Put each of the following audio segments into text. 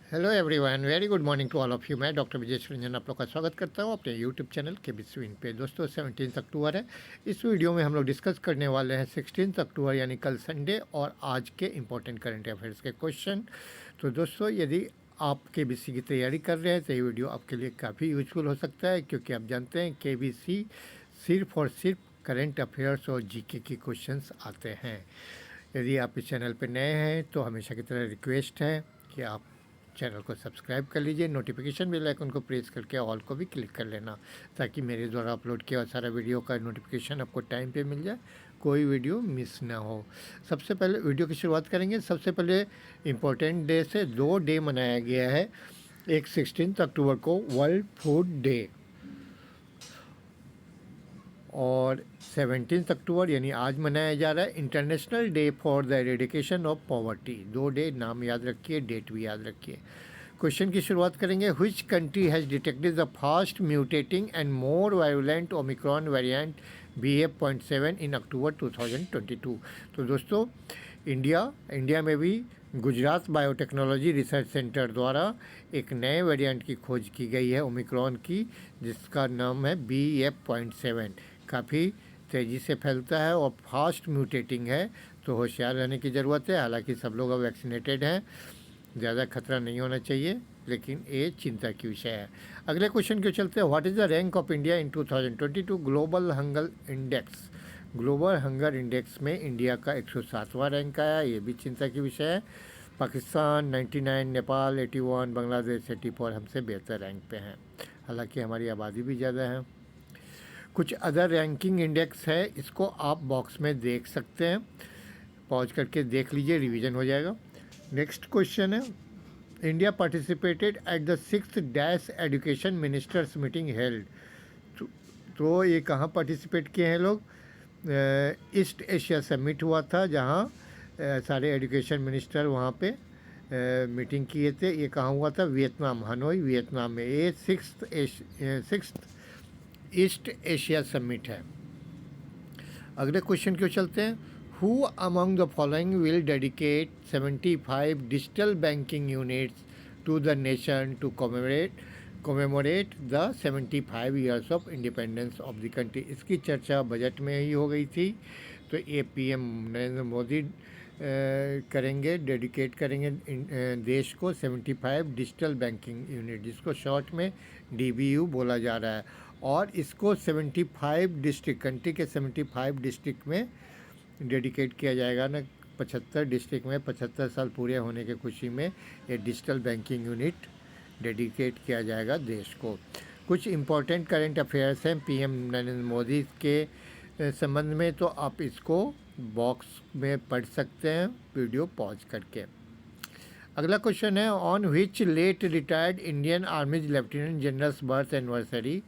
Hello everyone, very good morning to all of you. मैं doctor Vijay Ranjan आप लोग का स्वागत करता हूँ अपने यूट्यूब चैनल के बिस्विन पे। दोस्तों 17 अक्टूबर है। इस वीडियो में हम लोग डिस्कस करने वाले हैं 16 अक्टूबर यानी कल संडे और आज के इंपॉर्टेंट करंट अफेयर्स के क्वेश्चन। तो दोस्तों यदि आप KBC की तैयारी कर रहे हैं तो ये वीडियो आपके लिए काफ़ी यूजफुल हो सकता है, क्योंकि आप जानते हैं KBC सिर्फ और सिर्फ करंट अफेयर्स और GK के क्वेश्चंस आते हैं। यदि आप इस चैनल पर नए हैं तो हमेशा की तरह रिक्वेस्ट है कि आप चैनल को सब्सक्राइब कर लीजिए, नोटिफिकेशन बेल आइकन को प्रेस करके ऑल को भी क्लिक कर लेना, ताकि मेरे द्वारा अपलोड किया हुआ सारा वीडियो का नोटिफिकेशन आपको टाइम पे मिल जाए, कोई वीडियो मिस ना हो। सबसे पहले वीडियो की शुरुआत करेंगे। सबसे पहले इम्पोर्टेंट डे से 2 डे मनाया गया है। एक 16 अक्टूबर को वर्ल्ड फूड डे और 17 अक्टूबर यानी आज मनाया जा रहा है international day for the eradication of poverty. 2 day नाम याद रखिए, डेट भी याद रखिए। क्वेश्चन की शुरुआत करेंगे। Which country has detected the fast mutating and more violent Omicron variant BF.7 इन अक्टूबर 2022। तो दोस्तों इंडिया में भी गुजरात बायोटेक्नोलॉजी रिसर्च सेंटर द्वारा एक नए वेरिएंट की खोज की गई है ओमिक्रॉन की, जिसका नाम है BF.7। काफ़ी तेज़ी से फैलता है और फास्ट म्यूटेटिंग है, तो होशियार रहने की ज़रूरत है। हालांकि सब लोग अब वैक्सीनेटेड हैं, ज़्यादा खतरा नहीं होना चाहिए, लेकिन ये चिंता की विषय है। अगले क्वेश्चन के चलते हैं। What is the rank of India in 2022 global hunger index. Global hunger index में इंडिया का 107वां रैंक आया, ये भी चिंता की विषय है। पाकिस्तान 99, नेपाल 81, बांग्लादेश 84 हमसे बेहतर रैंक पे हैं। हालांकि हमारी आबादी भी ज़्यादा है। कुछ अदर रैंकिंग इंडेक्स है, इसको आप बॉक्स में देख सकते हैं, पॉज करके देख लीजिए, रिवीजन हो जाएगा। नेक्स्ट क्वेश्चन है। India participated at the 6th dash education ministers meeting held. तो ये कहाँ पार्टिसिपेट किए हैं लोग? ईस्ट एशिया समिट हुआ था, जहाँ सारे एजुकेशन मिनिस्टर वहाँ पे मीटिंग किए थे। ये कहाँ हुआ था? वियतनाम, हनोई वियतनाम में। ये 6th ईस्ट एशिया समिट है। अगले क्वेश्चन क्यों चलते हैं। Who among the following will dedicate 75 digital banking units to the nation to commemorate the 75 years of independence of the country. इसकी चर्चा बजट में ही हो गई थी। तो ये PM नरेंद्र मोदी करेंगे, डेडिकेट करेंगे देश को 75 डिजिटल बैंकिंग यूनिट, जिसको शॉर्ट में DBU बोला जा रहा है। और इसको 75 डिस्ट्रिक्ट, कंट्री के 75 डिस्ट्रिक्ट में डेडिकेट किया जाएगा ना। 75 डिस्ट्रिक्ट में 75 साल पूरे होने के खुशी में ये डिजिटल बैंकिंग यूनिट डेडिकेट किया जाएगा देश को। कुछ इम्पोर्टेंट करंट अफेयर्स हैं PM नरेंद्र मोदी के संबंध में, तो आप इसको बॉक्स में पढ़ सकते हैं वीडियो पॉज करके। अगला क्वेश्चन है। On which late retired Indian army's lieutenant generals birth anniversary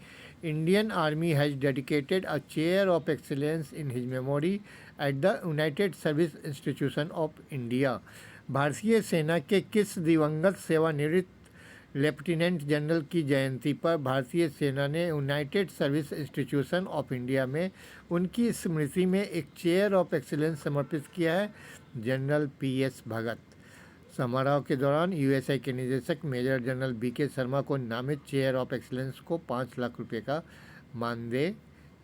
Indian army has dedicated a chair of excellence in his memory at the United Service Institution of India. भारतीय सेना के किस दिवंगत सेवानिवृत्त lieutenant general की जयंती पर भारतीय सेना ने United Service Institution of India में उनकी स्मृति में एक चेयर ऑफ एक्सीलेंस समर्पित किया है? जनरल PS भगत। समारोह के दौरान USI के निदेशक मेजर जनरल BK शर्मा को नामित चेयर ऑफ एक्सीलेंस को 5 लाख रुपये का मानदेय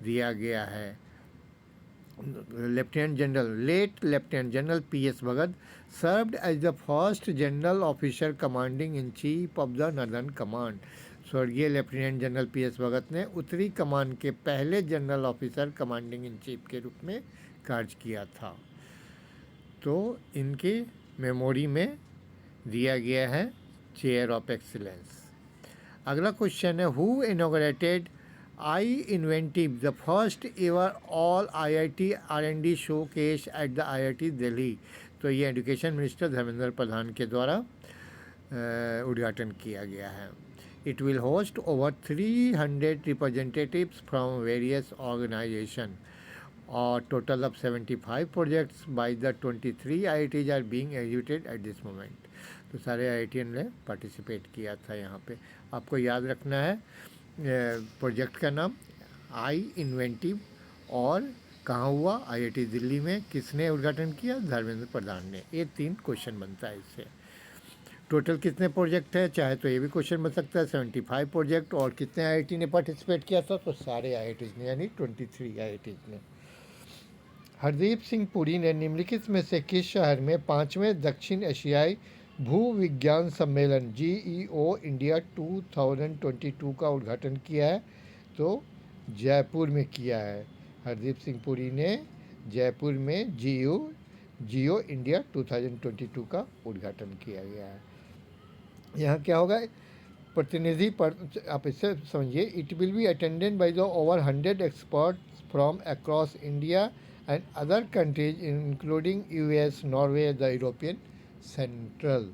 दिया गया है। Late lieutenant general PS Bhagat served as the first general officer commanding in chief of the northern command. स्वर्गीय लेफ्टिनेंट जनरल PS भगत ने उत्तरी कमान के पहले general officer commanding in chief के रूप में कार्य किया था। तो इनके मेमोरी में दिया गया है चेयर ऑफ एक्सीलेंस। अगला क्वेश्चन है। Who inaugurated iInventive, the first ever all IIT R&D showcase at the IIT Delhi. तो ये एजुकेशन मिनिस्टर धर्मेंद्र प्रधान के द्वारा उद्घाटन किया गया है। It will host over 300 representatives from various organisation और total of 75 projects by the 23 IITs are being executed at this moment. तो सारे IITian ने पार्टिसिपेट किया था यहाँ पे। आपको याद रखना है प्रोजेक्ट का नाम iInventive और कहाँ हुआ? IIT दिल्ली में। किसने उद्घाटन किया? धर्मेंद्र प्रधान ने। ये 3 क्वेश्चन बनता है इससे। टोटल कितने प्रोजेक्ट हैं, चाहे तो ये भी क्वेश्चन बन सकता है 75 प्रोजेक्ट। और कितने आईआईटी ने पार्टिसिपेट किया था, तो सारे आईआईटीज़ ने, यानी 23 आईआईटीज़ ने। हरदीप सिंह पुरी ने निम्नलिखित में से किस शहर में 5वें दक्षिण एशियाई भू विज्ञान सम्मेलन GEO इंडिया 2022 का उद्घाटन किया है, तो जयपुर में किया है। हरदीप सिंह पुरी ने जयपुर में जियो इंडिया 2022 का उद्घाटन किया गया है। यहाँ क्या होगा, प्रतिनिधि पर आप इससे समझिए, it will be attended by the over 100 experts from across India and other countries including US, Norway, the European central.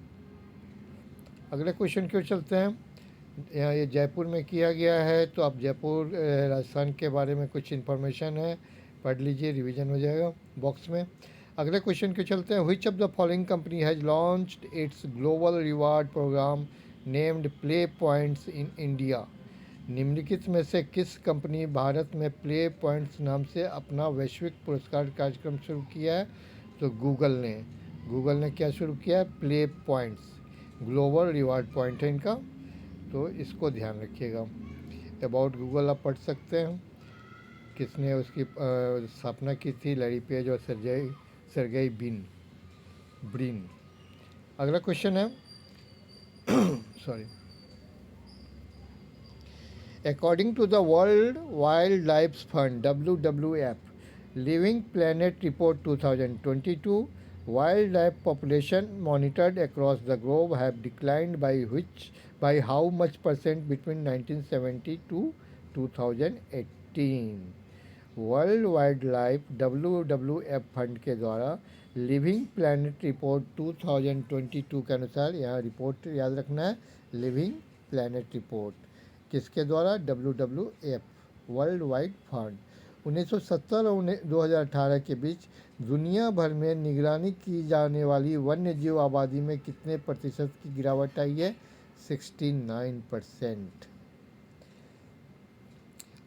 अगले क्वेश्चन क्यों चलते हैं। यहाँ ये जयपुर में किया गया है, तो आप जयपुर राजस्थान के बारे में कुछ इन्फॉर्मेशन है, पढ़ लीजिए, रिवीजन हो जाएगा बॉक्स में। अगले क्वेश्चन क्यों चलते हैं। Which of the following company has launched its global reward programme named play points in India. निम्नलिखित में से किस कंपनी भारत में प्ले पॉइंट्स नाम से अपना वैश्विक पुरस्कार कार्यक्रम शुरू किया है, तो गूगल ने क्या शुरू किया है, play points, global reward point है इनका, तो इसको ध्यान रखिएगा। अबाउट गूगल आप पढ़ सकते हैं, किसने उसकी स्थापना की थी, लैरी पेज और सर्गेई ब्रिन। अगला क्वेश्चन है sorry, according to the World Wildlife Fund WWF Living Planet Report 2022, wildlife population monitored across the globe have declined by how much percent between 1970 to 2018। World wild life WWF fund के द्वारा living Planet Report 2022 के अनुसार, यहाँ report याद रखना है, living Planet report किसके द्वारा, WWF वर्ल्ड वाइड फंड। 1970 और 2018 के बीच दुनिया भर में निगरानी की जाने वाली वन्य जीव आबादी में कितने प्रतिशत की गिरावट आई है, 69%।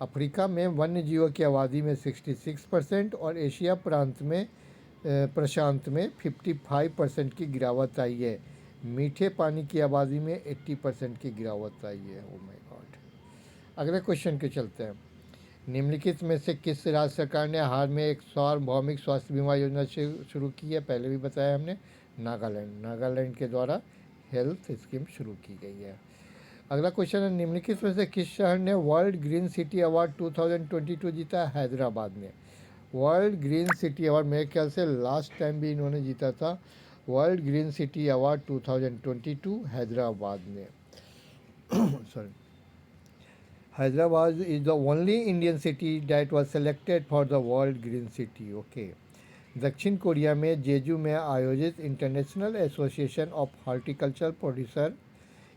अफ्रीका में वन्य जीवों की आबादी में 66% और एशिया प्रशांत में 55% की गिरावट आई है। मीठे पानी की आबादी में 80% की गिरावट आई है। Oh my God. अगले क्वेश्चन के चलते हैं। निम्नलिखित में से किस राज्य सरकार ने हाल में एक सार्वभौमिक स्वास्थ्य बीमा योजना शुरू की है, पहले भी बताया हमने, नागालैंड के द्वारा हेल्थ स्कीम शुरू की गई है। अगला क्वेश्चन है, निम्नलिखित में से किस शहर ने वर्ल्ड ग्रीन सिटी अवार्ड 2022 जीता, हैदराबाद ने। वर्ल्ड ग्रीन सिटी अवार्ड मेरे ख्याल से लास्ट टाइम भी इन्होंने जीता था, world green city award 2022 Hyderabad ने sorry, Hyderabad is the only Indian city that was selected for the World Green City. Okay. दक्षिण कोरिया में जेजू में आयोजित international association of horticulture producer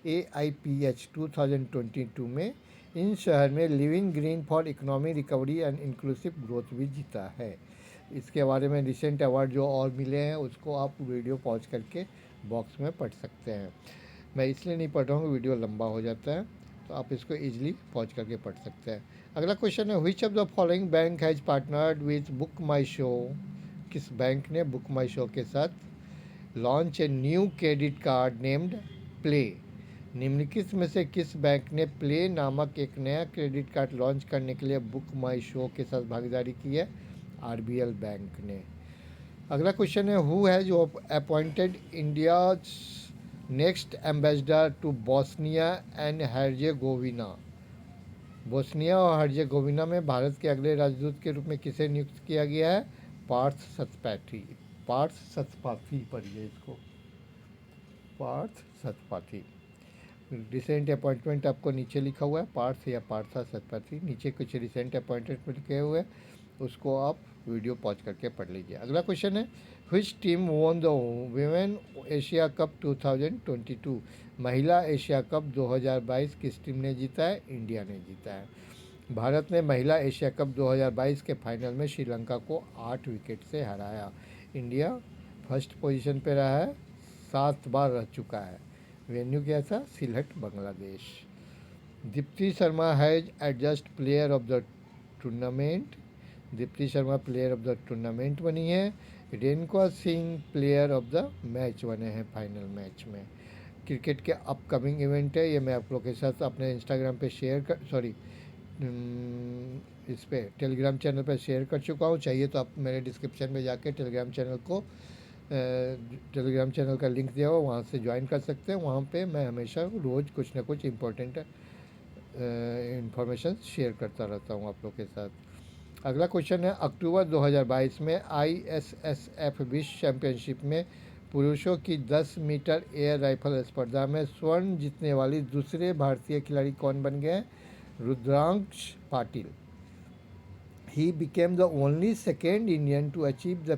AIPH 2022 में इन शहर में living green for economic recovery and inclusive growth भी जीता है। इसके बारे में रिसेंट अवार्ड जो और मिले हैं उसको आप वीडियो पॉज करके बॉक्स में पढ़ सकते हैं। मैं इसलिए नहीं पढ़ रहा हूँ, वीडियो लंबा हो जाता है, तो आप इसको इजीली पॉज करके पढ़ सकते हैं। अगला क्वेश्चन है, which of the following bank has partnered with book my show. किस बैंक ने बुक माई शो के साथ launch a new credit card named play. निम्नलिखित में से किस बैंक ने प्ले नामक एक नया क्रेडिट कार्ड लॉन्च करने के लिए बुक माई शो के साथ भागीदारी की है, RBL बैंक ने। अगला क्वेश्चन है, who has appointed India next ambassador to Bosnia and Herzegovina. Bosnia और हर्जेगोविना में भारत के अगले राजदूत के रूप में किसे नियुक्त किया गया है, पार्थ सतपाथी पढ़िए इसको, पार्थ सतपाथी। रिसेंट अपॉइंटमेंट आपको नीचे लिखा हुआ है, पार्थ या पार्था सतपाथी, नीचे कुछ रिसेंट अपॉइंटमेंट लिखे हुए हैं, उसको आप वीडियो पॉज करके पढ़ लीजिए। अगला क्वेश्चन है, which team won the women Asia cup 2022। महिला एशिया कप 2022 किस टीम ने जीता है, इंडिया ने जीता है। भारत ने महिला एशिया कप 2022 के फाइनल में श्रीलंका को 8 विकेट से हराया। इंडिया फर्स्ट पोजीशन पे रहा है, 7 बार रह चुका है। वेन्यू क्या था, Sylhet Bangladesh. Deepti Sharma has adjust player of the tournament. Deepti Sharma player of the tournament बनी है। Renuka Singh player of the match बने हैं फाइनल मैच में। क्रिकेट के अपकमिंग इवेंट है, ये मैं आप लोग के साथ अपने इंस्टाग्राम पे शेयर कर सॉरी इस पे टेलीग्राम चैनल पर शेयर कर चुका हूँ। चाहिए तो आप मेरे डिस्क्रिप्शन में जाके टेलीग्राम चैनल का लिंक दिया हुआ, वहाँ से ज्वाइन कर सकते हैं। वहाँ पे मैं हमेशा रोज़ कुछ ना कुछ इम्पोर्टेंट इंफॉर्मेशन शेयर करता रहता हूँ आप लोग के साथ। अगला क्वेश्चन है, अक्टूबर 2022 में ISSF विश्व चैंपियनशिप में पुरुषों की 10 मीटर एयर राइफल स्पर्धा में स्वर्ण जीतने वाली दूसरे भारतीय खिलाड़ी कौन बन गए? Rudransh Patil. He became the only second Indian to achieve the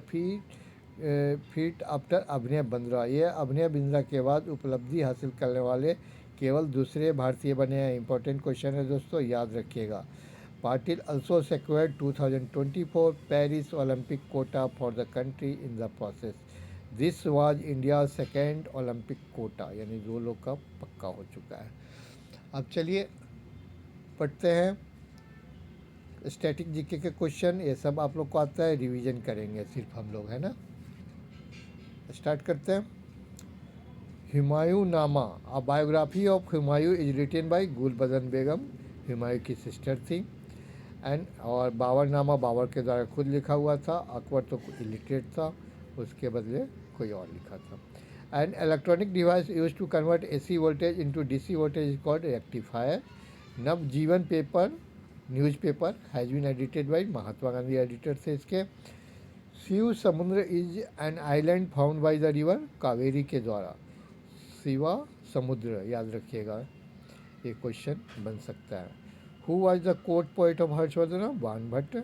feat after अभनय Bindra. ये अभनय बिंद्रा के बाद उपलब्धि हासिल करने वाले केवल दूसरे भारतीय बने हैं। इंपॉर्टेंट क्वेश्चन है दोस्तों, याद रखिएगा। Patil also secured 2024 Paris Olympic quota for the country in the process. This was India's second Olympic quota, यानी 2 लोग का पक्का हो चुका है। अब चलिए पढ़ते हैं स्टैटिक जीके के क्वेश्चन। ये सब आप लोग को आता है, रिवीजन करेंगे सिर्फ हम लोग, है ना। स्टार्ट करते हैं। Humayun Nama, a biography of Humayun is written by Gulbadan Begum. Humayun की सिस्टर थी। और बाबर नामा बाबर के द्वारा खुद लिखा हुआ था। अकबर तो इलिटरेट था, उसके बदले कोई और लिखा था। And electronic device use to convert AC voltage into DC voltage is called rectifier. Navajivan paper newspaper has been edited by Mahatma Gandhi, editor थे इसके। Shiv Samudra is an island found by the river Kaveri के द्वारा। शिवा समुद्र, याद रखिएगा, ये क्वेश्चन बन सकता है। Who was the court poet of Harshavardhan? Banabhatta.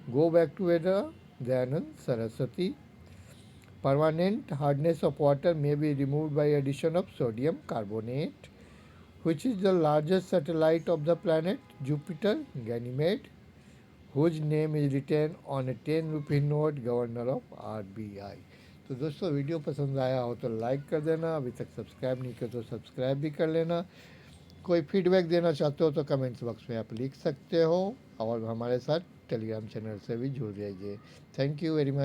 Go back to Vedas, Dayanand Saraswati. Permanent hardness of water may be removed by addition of sodium carbonate. Which is the largest satellite of the planet? Jupiter, Ganymede. Whose name is written on a 10 rupee note? Governor of RBI। तो दोस्तों video पसंद आया हो तो like कर देना, अभी तक सब्सक्राइब नहीं किया तो सब्सक्राइब भी कर लेना। कोई फीडबैक देना चाहते हो तो कमेंट्स बॉक्स में आप लिख सकते हो, और हमारे साथ टेलीग्राम चैनल से भी जुड़ जाइए। Thank you very much.